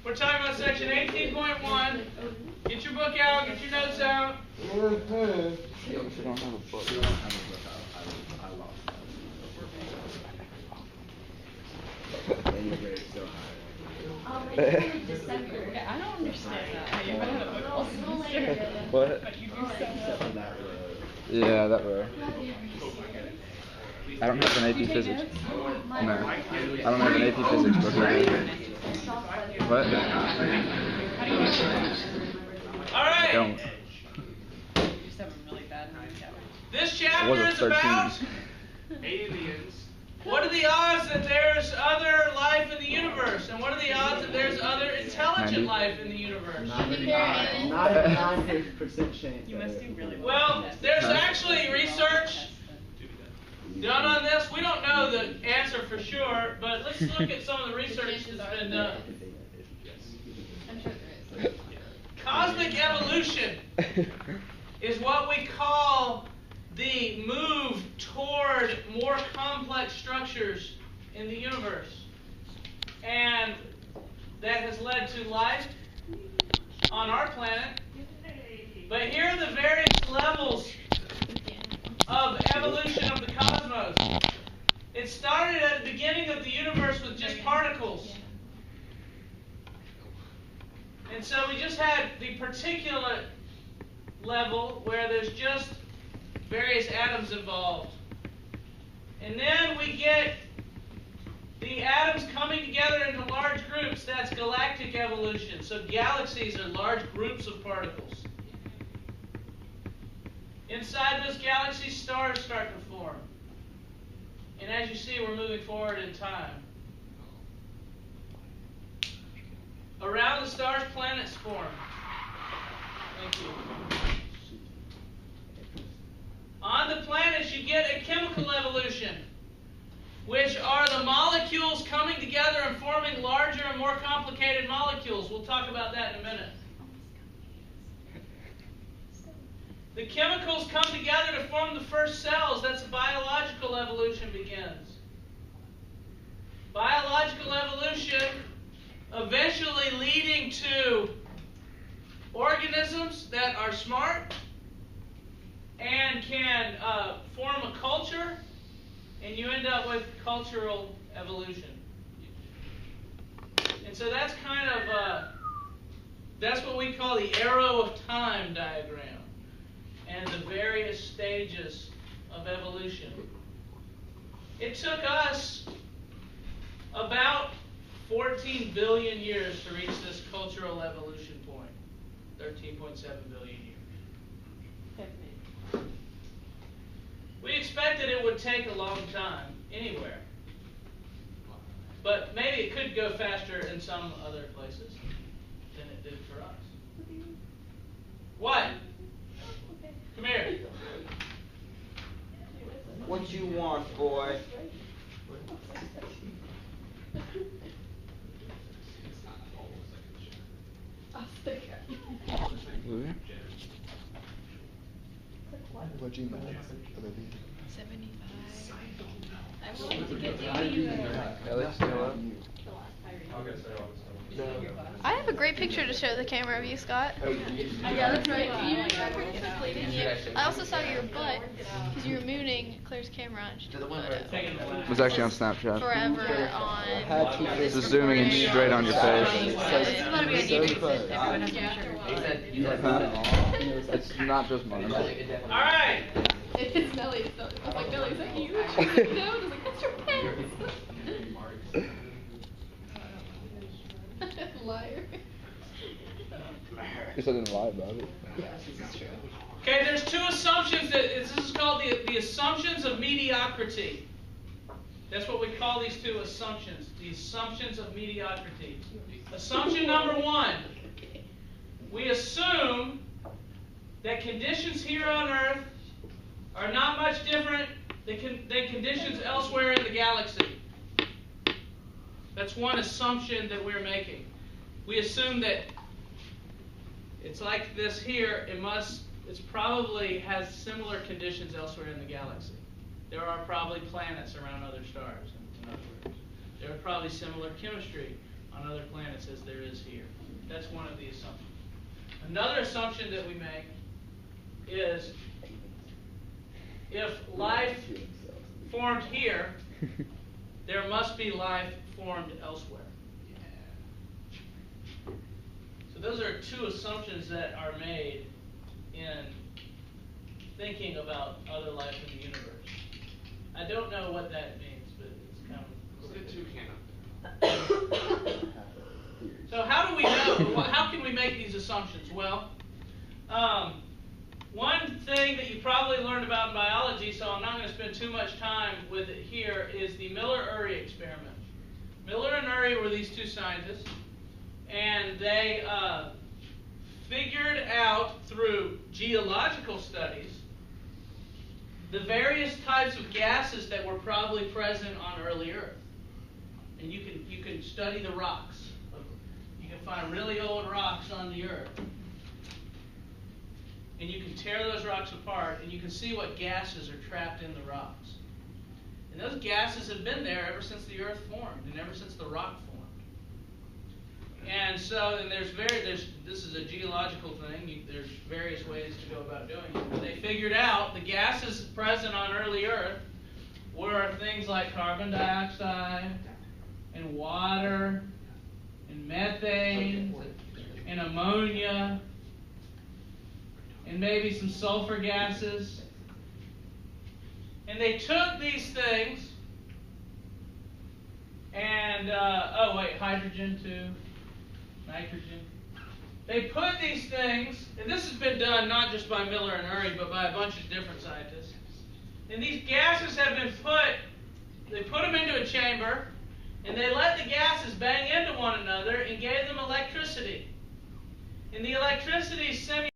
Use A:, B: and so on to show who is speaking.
A: We're talking about section 18.1. Get your book out, get your notes out.
B: You don't have a book.
C: I lost
D: that. December. I don't understand that. You have a book.
B: What?
D: But you do so well.
B: Yeah, that way. I don't have an AP Physics. No. I don't have an AP Physics book either. What?
A: All right.
B: I don't.
D: You just have a really bad handicap.
A: This
B: I was
A: chapter
B: a
A: is
B: 13.
A: about aliens. What are the odds that there's other life in the universe? And what are the odds that there's other intelligent life in the universe?
C: 99% chance.
D: You must do really
A: Well, there's actually research done on this. We don't know the answer for sure, but let's look at some of the research that's been done. Cosmic evolution is what we call the move toward more complex structures in the universe. And that has led to life on our planet. But here are the various levels of evolution of the cosmos. It started at the beginning of the universe with just particles. And so we just had the particulate level where there's just various atoms involved. And then we get the atoms coming together into large groups. That's galactic evolution. So galaxies are large groups of particles. Inside those galaxies, stars start to form. And as you see, we're moving forward in time. Around the stars, planets form. Thank you. On the planets, you get a chemical evolution, which are the molecules coming together and forming larger and more complicated molecules. We'll talk about that in a minute. The chemicals come together to form the first cells. That's biological evolution begins. Biological evolution eventually leading to organisms that are smart and can form a culture, and you end up with cultural evolution. And so that's kind of, that's what we call the arrow of time diagram and the various stages of evolution. It took us about 14 billion years to reach this cultural evolution point. 13.7 billion years. We expected it would take a long time anywhere. But maybe it could go faster in some other places than it did for us. What? Come here.
E: What you want, boy?
B: What'd you make?
D: 75. I wanted to get you.
F: I have a great picture to show the camera of you, Scott.
D: Yeah, that's right.
F: I also saw your butt because you were mooning Claire's camera and she took a photo.
B: It was actually on Snapchat.
F: Forever on.
B: Just zooming in straight on your face.
F: This is going to be a deep fit. Everyone has to be sure.
B: It's not just mine.
A: All right.
F: It's Nelly. I was like, Nelly, is that you? No, I was like, that's your pants. Liar.
B: Guess I didn't lie about it.
A: Okay, there's two assumptions that this is called the assumptions of mediocrity. That's what we call these two assumptions, the assumptions of mediocrity. Assumption number one, we assume that conditions here on Earth are not much different than conditions elsewhere in the galaxy. That's one assumption that we're making. We assume that it's like this here, it's probably has similar conditions elsewhere in the galaxy. There are probably planets around other stars, in other words. There are probably similar chemistry on other planets as there is here. That's one of the assumptions. Another assumption that we make is if life formed here, there must be life formed elsewhere. So those are two assumptions that are made in thinking about other life in the universe. I don't know what that means, but it's kind of...
C: Let's get two can.
A: So how do we know? How can we make these assumptions? Well, one thing that you probably learned about in biology, so I'm not going to spend too much time with it here, is the Miller-Urey Experiment. Miller and Urey were these two scientists, and they figured out through geological studies the various types of gases that were probably present on early Earth. And you can study the rocks. You can find really old rocks on the Earth. And you can tear those rocks apart, and you can see what gases are trapped in the rocks. And those gases have been there ever since the Earth formed, and ever since the rock formed. And so, and this is a geological thing. There's various ways to go about doing it. But they figured out the gases present on early Earth were things like carbon dioxide, and water, and methane, and ammonia, and maybe some sulfur gases. And they took these things and, hydrogen too, nitrogen. They put these things, and this has been done not just by Miller and Urey, but by a bunch of different scientists. And these gases have been they put them into a chamber, and they let the gases bang into one another and gave them electricity. And the electricity